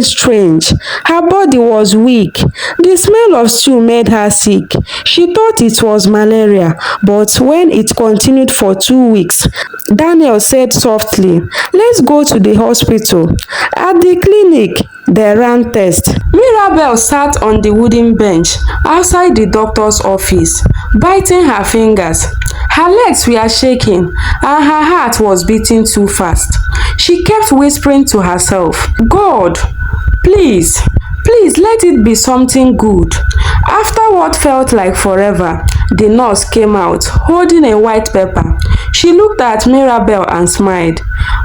strange. Her body was weak. The smell of stew made her sick. She thought it was malaria, but when it continued for 2 weeks, Daniel said softly, "Let's go to the hospital." At the clinic, they ran tests. Mirabel sat on the wooden bench outside the doctor's office, biting her fingers. Her legs were shaking and her heart was beating too fast. She kept whispering to herself, "God, please, please let it be something good." After what felt like forever, the nurse came out holding a white paper. She looked at Mirabel and smiled.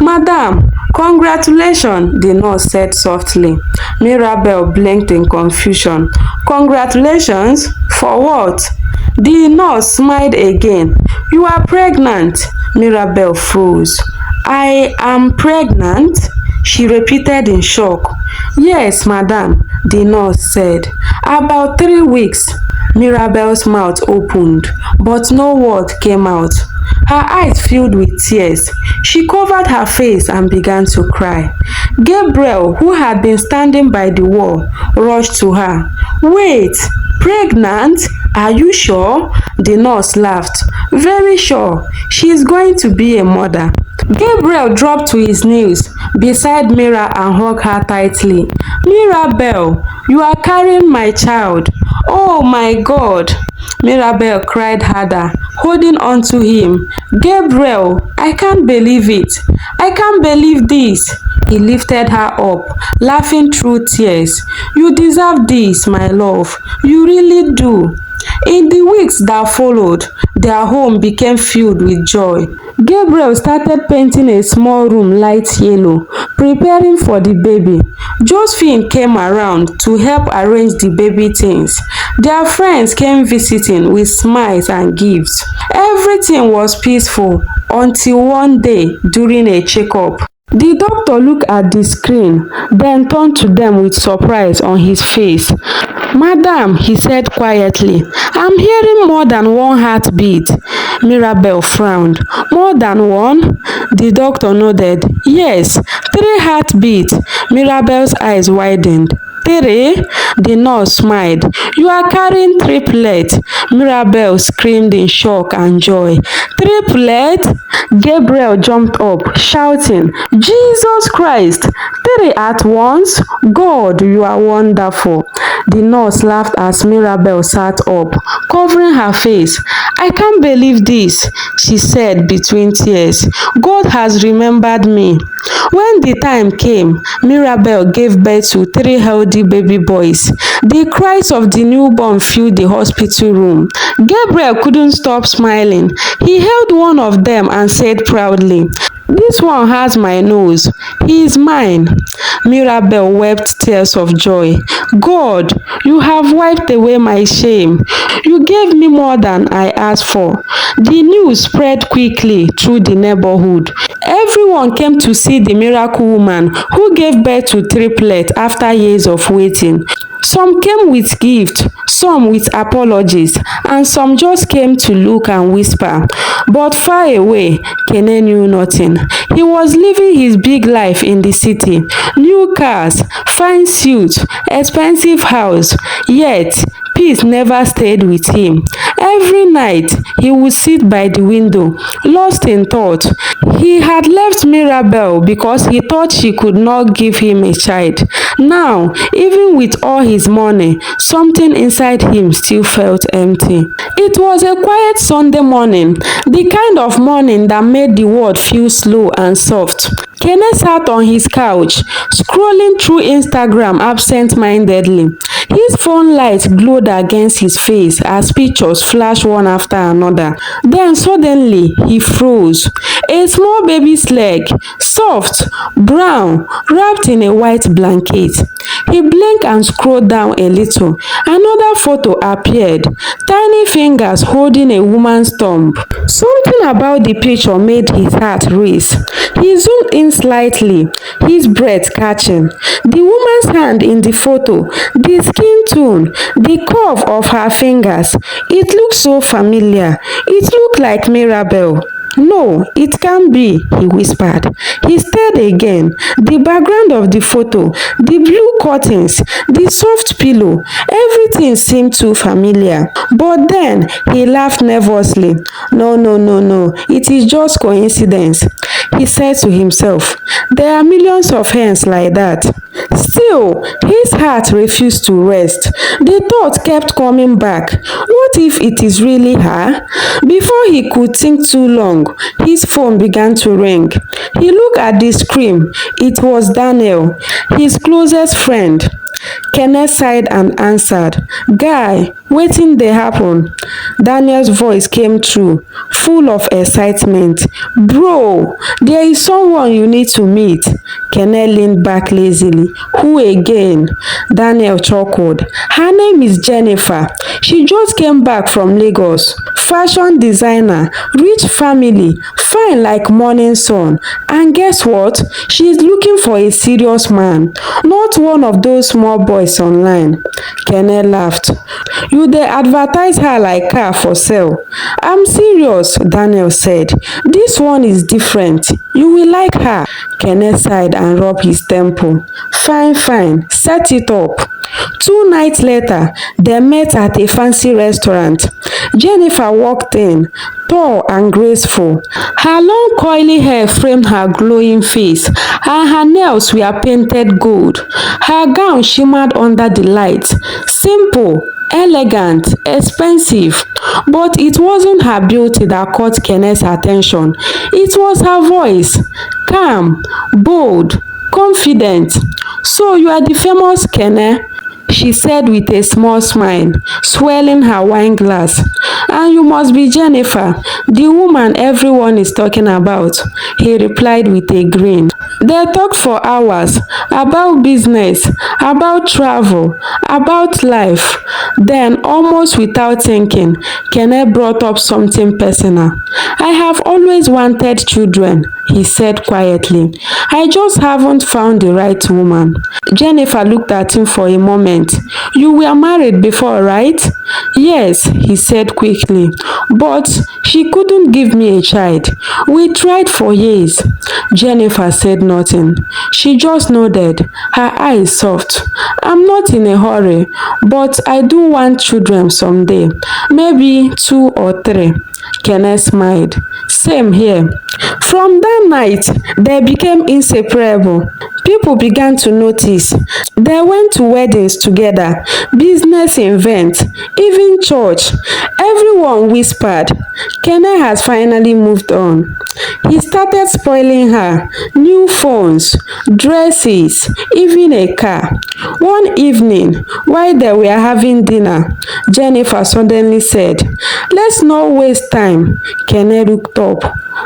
"Madam, congratulations," the nurse said softly. Mirabel blinked in confusion. "Congratulations? For what?" The nurse smiled again. "You are pregnant." Mirabel froze. "I am pregnant?" she repeated in shock. "Yes, madam," the nurse said. "About 3 weeks." Mirabel's mouth opened, but no word came out. Her eyes filled with tears. She covered her face and began to cry. Gabriel, who had been standing by the wall, rushed to her. "Wait, pregnant? Are you sure?" The nurse laughed. "Very sure. She is going to be a mother." Gabriel dropped to his knees beside Mira and hugged her tightly. "Mirabel, you are carrying my child. Oh my God!" Mirabel cried harder, holding on to him. "Gabriel, I can't believe it. I can't believe this." He lifted her up, laughing through tears. "You deserve this, my love. You really do." In the weeks that followed, their home became filled with joy. Gabriel started painting a small room light yellow, preparing for the baby. Josephine came around to help arrange the baby things. Their friends came visiting with smiles and gifts. Everything was peaceful until one day during a checkup. The doctor looked at the screen, then turned to them with surprise on his face. "Madam," he said quietly, "I'm hearing more than one heartbeat." Mirabel frowned. "More than one?" The doctor nodded. "Yes, 3 heartbeats." Mirabel's eyes widened. "Three?" The nurse smiled. "You are carrying triplet." Mirabel screamed in shock and joy. "Triplet?" Gabriel jumped up, shouting, "Jesus Christ! 3 at once? God, you are wonderful." The nurse laughed as Mirabel sat up, covering her face. "I can't believe this," she said between tears. "God has remembered me." When the time came, Mirabel gave birth to 3 healthy baby boys. The cries of the newborn filled the hospital room. Gabriel couldn't stop smiling. He held one of them and said proudly, "This one has my nose. He is mine." Mirabel wept tears of joy. "God, you have wiped away my shame. You gave me more than I asked for." The news spread quickly through the neighborhood. Everyone came to see the miracle woman who gave birth to triplets after years of waiting. Some came with gifts, some with apologies, and some just came to look and whisper. But far away, Kene knew nothing. He was living his big life in the city. New cars, fine suits, expensive house. Yet, peace never stayed with him. Every night, he would sit by the window, lost in thought. He had left Mirabel because he thought she could not give him a child. Now, even with all his money, something inside him still felt empty. It was a quiet Sunday morning, the kind of morning that made the world feel slow and soft. Kene sat on his couch, scrolling through Instagram absent-mindedly. His phone light glowed against his face as pictures flashed one after another. Then suddenly, he froze. A small baby's leg, soft, brown, wrapped in a white blanket. He blinked and scrolled down a little. Another photo appeared, tiny fingers holding a woman's thumb. Something about the picture made his heart race. He zoomed in slightly, his breath catching. The woman's hand in the photo, the skin tone, the curve of her fingers. It looked so familiar. It looked like Mirabel. No, it can't be, he whispered. He stared again. The background of the photo, the blue curtains, the soft pillow, everything seemed too familiar. But then he laughed nervously. No, no, no, no, it is just coincidence, he said to himself. There are millions of hens like that. Still, his heart refused to rest. The thought kept coming back. What if it is really her? Before he could think too long, his phone began to ring. He looked at the screen. It was Daniel, his closest friend. Kenneth sighed and answered. Guy, wetin dey happen? Daniel's voice came through, full of excitement. Bro, there is someone you need to meet. Kenneth leaned back lazily. Who again? Daniel chuckled. Her name is Jennifer. She just came back from Lagos. Fashion designer, rich family, fine like morning sun. And guess what? She is looking for a serious man, not one of those small boys online. Kenneth laughed. You dey advertise her like car for sale. I'm serious, Daniel said. This one is different. You will like her. Kenneth sighed and rubbed his temple. Fine, fine. Set it up. 2 nights later, they met at a fancy restaurant. Jennifer walked in, tall and graceful. Her long curly hair framed her glowing face, and her nails were painted gold. Her gown shimmered under the light. Simple, elegant, expensive. But it wasn't her beauty that caught Kenneth's attention. It was her voice. Calm, bold, confident. So you are the famous Kenneth? She said with a small smile, swelling her wine glass. And you must be Jennifer, the woman everyone is talking about, he replied with a grin. They talked for hours about business, about travel, about life. Then, almost without thinking, Kenneth brought up something personal. I have always wanted children, he said quietly. I just haven't found the right woman. Jennifer looked at him for a moment. You were married before, right? Yes, he said quickly. But she couldn't give me a child. We tried for years. Jennifer said nothing. She just nodded, her eyes soft. I'm not in a hurry, but I do want children someday. Maybe 2 or 3. Kenneth smiled. Same here. From that night, they became inseparable. People began to notice. They went to weddings together, business events, even church. Everyone whispered, Kenneth has finally moved on. He started spoiling her, new phones, dresses, even a car. One evening, while they were having dinner, Jennifer suddenly said, Let's not waste time. Kenneth looked up.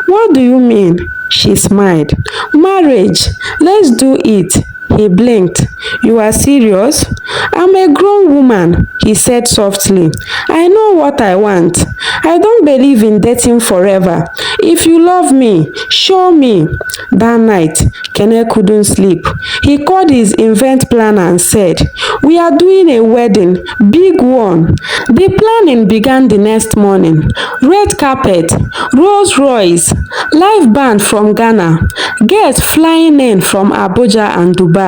What do you mean? She smiled. Marriage. Let's do it. He blinked. You are serious? I'm a grown woman, he said softly. I know what I want. I don't believe in dating forever. If you love me, show me. That night, Kenneth couldn't sleep. He called his event planner and said, We are doing a wedding, big one. The planning began the next morning. Red carpet, Rolls Royce, live band from Ghana, guests flying in from Abuja and Dubai.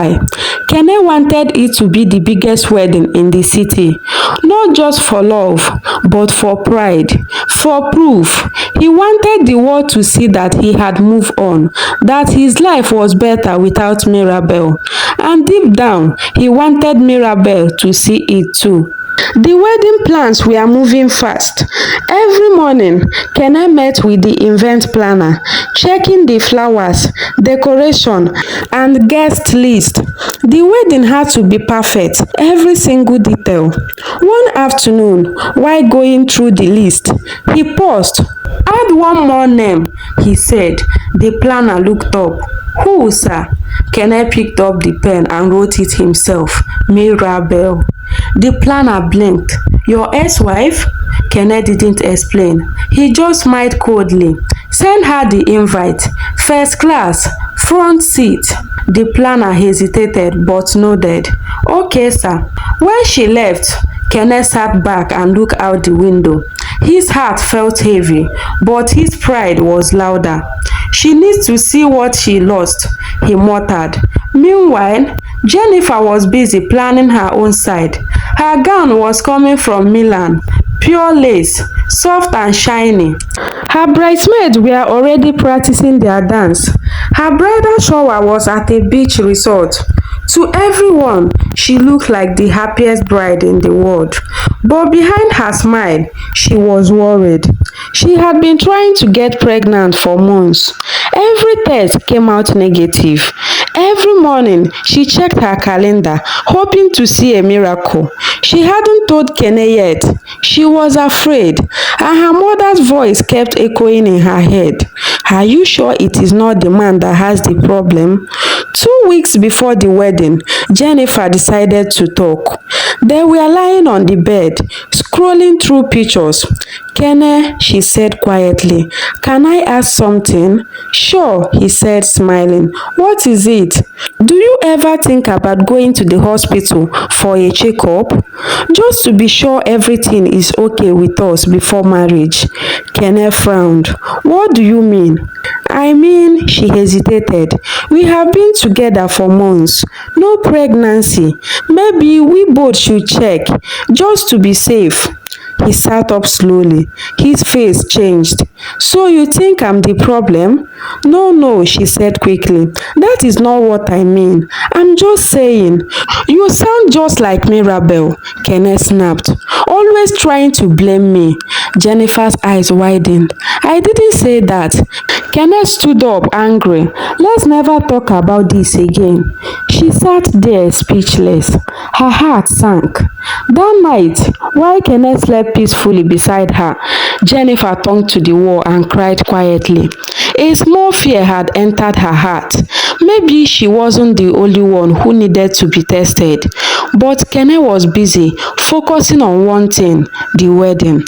Kenneth wanted it to be the biggest wedding in the city, not just for love, but for pride, for proof. He wanted the world to see that he had moved on, that his life was better without Mirabel. And deep down, he wanted Mirabel to see it too. The wedding plans were moving fast. Every morning, Kenneth met with the event planner, checking the flowers, decoration, and guest list. The wedding had to be perfect, every single detail. One afternoon, while going through the list, he paused. Add one more name, he said. The planner looked up. Who, sir? Kenneth picked up the pen and wrote it himself. Mirabel. The planner blinked. Your ex-wife? Kenneth didn't explain. He just smiled coldly. Send her the invite. First class, front seat. The planner hesitated but nodded. Okay, sir. When she left, Kenneth sat back and looked out the window. His heart felt heavy, but his pride was louder. She needs to see what she lost, he muttered. Meanwhile, Jennifer was busy planning her own side. Her gown was coming from Milan, pure lace, soft and shiny. Her bridesmaids were already practicing their dance. Her bridal shower was at a beach resort. To everyone, she looked like the happiest bride in the world. But behind her smile, she was worried. She had been trying to get pregnant for months. Every test came out negative. Every morning, she checked her calendar, hoping to see a miracle. She hadn't told Kene yet. She was afraid, and her mother's voice kept echoing in her head. Are you sure it is not the man that has the problem? 2 weeks before the wedding, Jennifer decided to talk. They were lying on the bed, scrolling through pictures. Kene, she said quietly, can I ask something? Sure, he said, smiling. What is it? Do you ever think about going to the hospital for a checkup? Just to be sure everything is okay with us before marriage. Kene frowned. What do you mean? I mean, she hesitated. We have been together for months. No pregnancy. Maybe we both should check, just to be safe. He sat up slowly. His face changed. So you think I'm the problem? No, she said quickly. That is not what I mean. I'm just saying. You sound just like Mirabel, Kenneth snapped. Always trying to blame me. Jennifer's eyes widened. I didn't say that. Kenneth stood up, angry. Let's never talk about this again. She sat there speechless. Her heart sank. That night, while Kenneth slept peacefully beside her, Jennifer turned to the wall and cried quietly. A small fear had entered her heart. Maybe she wasn't the only one who needed to be tested. But Kenneth was busy, focusing on one thing, the wedding.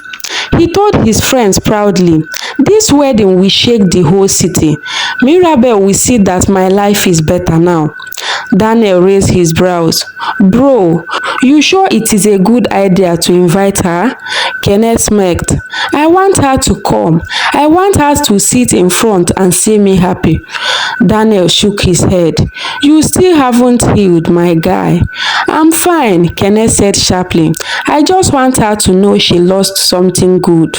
He told his friends proudly, this wedding will shake the whole city. Mirabel will see that my life is better now. Daniel raised his brows. Bro, you sure it is a good idea to invite her? Kenneth smirked. I want her to come. I want her to sit in front and see me happy. Daniel shook his head. You still haven't healed, my guy. I'm fine, Kenneth said sharply. I just want her to know she lost something good.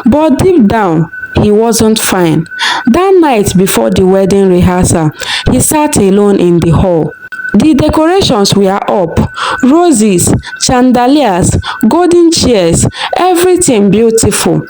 But deep down, he wasn't fine. That night before the wedding rehearsal, he sat alone in the hall. The decorations were up. Roses, chandeliers, golden chairs, everything beautiful.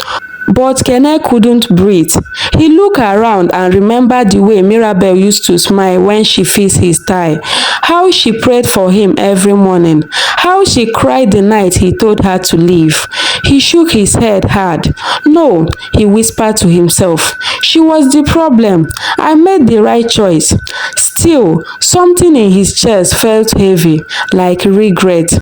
But Kenneth couldn't breathe. He looked around and remembered the way Mirabel used to smile when she fixed his tie, how she prayed for him every morning, how she cried the night he told her to leave. He shook his head hard. No, he whispered to himself. She was the problem. I made the right choice. Still, something in his chest felt heavy, like regret.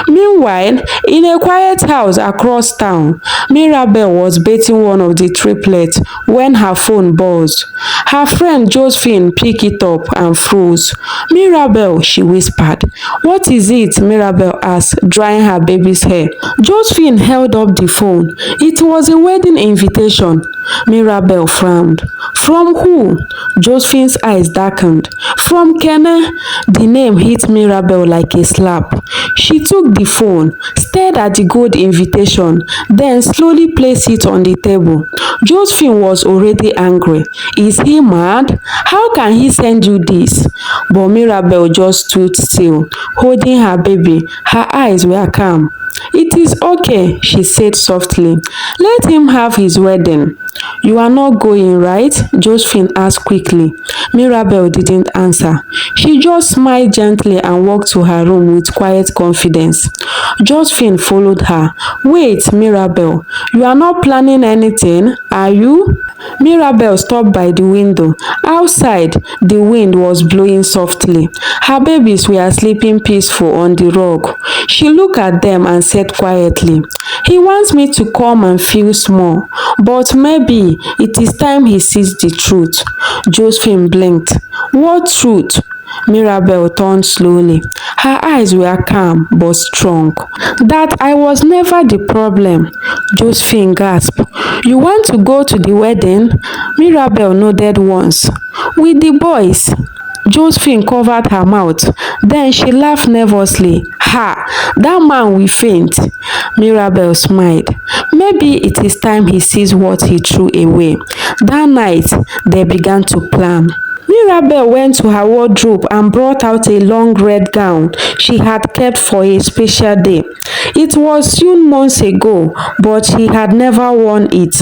Meanwhile, in a quiet house across town, Mirabel was bathing one of the triplets when her phone buzzed. Her friend Josephine picked it up and froze. Mirabel, she whispered. What is it? Mirabel asked, drying her baby's hair. Josephine held up the phone. It was a wedding invitation. Mirabel frowned. From who? Josephine's eyes darkened. From Kenneth. The name hit Mirabel like a slap. She took the phone, stared at the gold invitation, then slowly placed it on the table. Josephine was already angry. Is he mad? How can he send you this? But Mirabel just stood still, holding her baby. Her eyes were calm. It is okay, she said softly. Let him have his wedding. You are not going, right? Josephine asked quickly. Mirabel didn't answer. She just smiled gently and walked to her room with quiet confidence. Josephine followed her. Wait, Mirabel, you are not planning anything, are you? Mirabel stopped by the window. Outside, the wind was blowing softly. Her babies were sleeping peaceful on the rug. She looked at them and said quietly, he wants me to come and feel small, but maybe it is time he sees the truth. Josephine blinked. What truth? Mirabel turned slowly. Her eyes were calm but strong. That I was never the problem, Josephine gasped. You want to go to the wedding? Mirabel nodded once. With the boys. Josephine covered her mouth. Then she laughed nervously. Ha! That man will faint. Mirabel smiled. Maybe it is time he sees what he threw away. That night, they began to plan. Mirabel went to her wardrobe and brought out a long red gown she had kept for a special day. It was sewn months ago, but she had never worn it.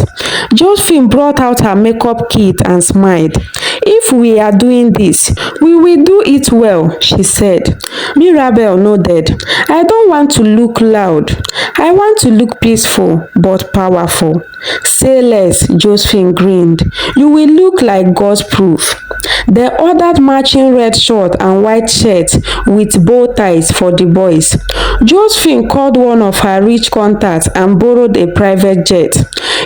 Josephine brought out her makeup kit and smiled. If we are doing this, we will do it well, she said. Mirabel nodded. I don't want to look loud. I want to look peaceful but powerful. Say less, Josephine grinned. You will look like God's proof. They ordered matching red short and white shirts with bow ties for the boys. Josephine called one of her rich contacts and borrowed a private jet.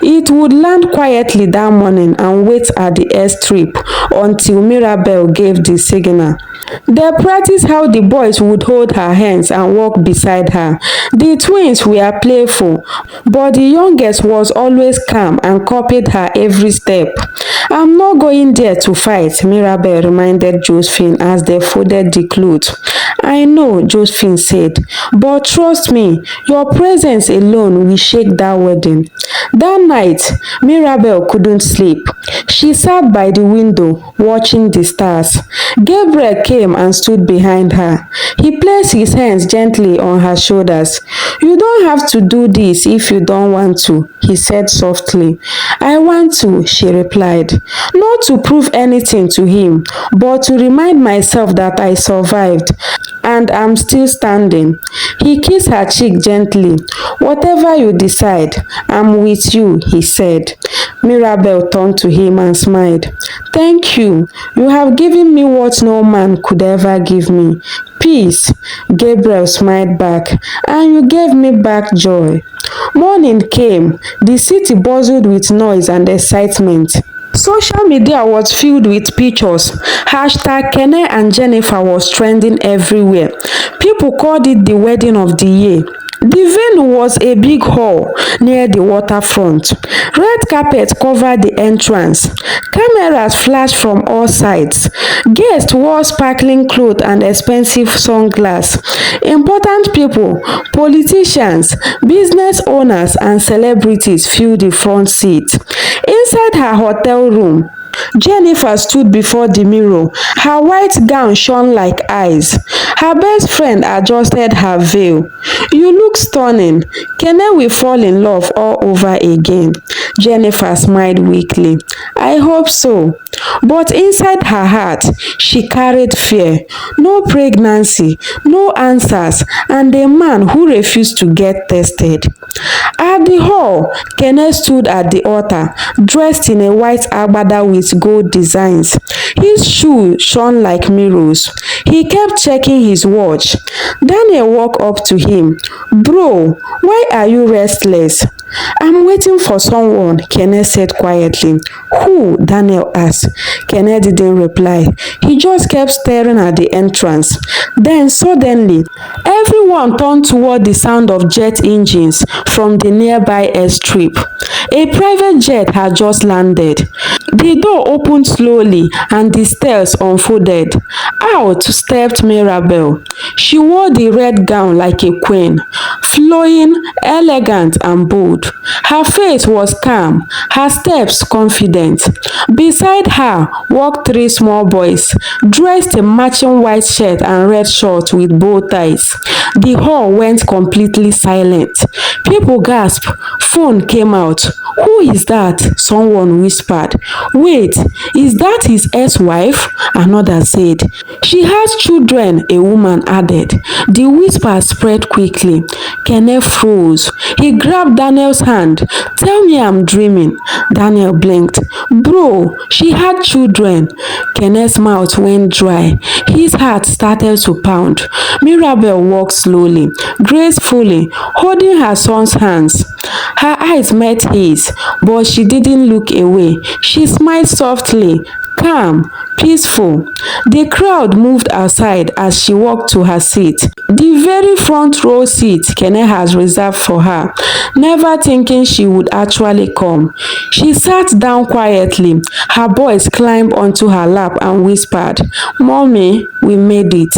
It would land quietly that morning and wait at the airstrip until Mirabel gave the signal. They practiced how the boys would hold her hands and walk beside her. The twins were playful, but the youngest was always calm and copied her every step. I'm not going there to fight, Mirabel reminded Josephine as they folded the clothes. I know, Josephine said, but trust me, your presence alone will shake that wedding. That night, Mirabel couldn't sleep. She sat by the window, watching the stars. Gabriel came and stood behind her. He placed his hands gently on her shoulders. You don't have to do this if you don't want to, he said softly. I want to, she replied. Not to prove anything to him, but to remind myself that I survived. And I'm still standing. He kissed her cheek gently. Whatever you decide, I'm with you, he said. Mirabel turned to him and smiled. Thank you. You have given me what no man could ever give me. Peace. Gabriel smiled back. And you gave me back joy. Morning came. The city buzzed with noise and excitement. Social media was filled with pictures. Hashtag Kene and Jennifer was trending everywhere. People called it the wedding of the year. The venue was a big hall near the waterfront. Red carpet covered the entrance. Cameras flashed from all sides. Guests wore sparkling clothes and expensive sunglasses. Important people, politicians, business owners, and celebrities filled the front seat. Inside her hotel room, Jennifer stood before the mirror. Her white gown shone like eyes. Her best friend adjusted her veil. You look stunning. Kene will fall in love all over again. Jennifer smiled weakly. I hope so. But inside her heart, she carried fear. No pregnancy, no answers, and a man who refused to get tested. At the hall, Kenneth stood at the altar, dressed in a white agbada with gold designs. His shoes shone like mirrors. He kept checking his watch. Daniel walked up to him. Bro, why are you restless? I'm waiting for someone, Kenneth said quietly. Who? Daniel asked. Kenneth didn't reply. He just kept staring at the entrance. Then suddenly, everyone turned toward the sound of jet engines from the nearby airstrip. A private jet had just landed. The door opened slowly and the stairs unfolded. Out stepped Mirabel. She wore the red gown like a queen, flowing, elegant, and bold. Her face was calm, her steps confident. Beside her walked three small boys, dressed in matching white shirt and red shorts with bow ties. The hall went completely silent. People gasped. Phone came out. Who is that? Someone whispered. Wait, is that his ex-wife? Another said. She has children, a woman added. The whisper spread quickly. Kenneth froze. He grabbed Daniel's hand. Tell me I'm dreaming. Daniel blinked. Bro, she had children. Kenneth's mouth went dry. His heart started to pound. Mirabel walked slowly, gracefully, holding her son's hands. Her eyes met his, but she didn't look away. She smiled softly, calm, peaceful. The crowd moved aside as she walked to her seat. The very front row seat Kene has reserved for her, never thinking she would actually come. She sat down quietly. Her boys climbed onto her lap and whispered, "Mommy, we made it."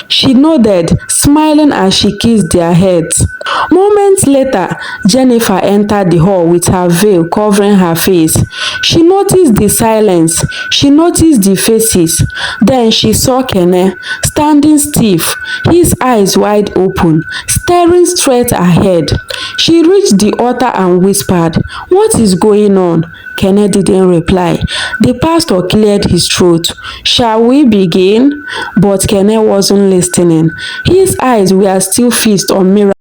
She nodded, smiling as she kissed their heads. Moments later, Jennifer entered the hall with her veil covering her face. She noticed the silence. She noticed the faces. Then she saw Kene standing stiff, his eyes wide open, staring straight ahead. She reached the altar and whispered, "What is going on?" Kene didn't reply. The pastor cleared his throat. "Shall we begin?" But Kene wasn't listening. His eyes were still fixed on miracles.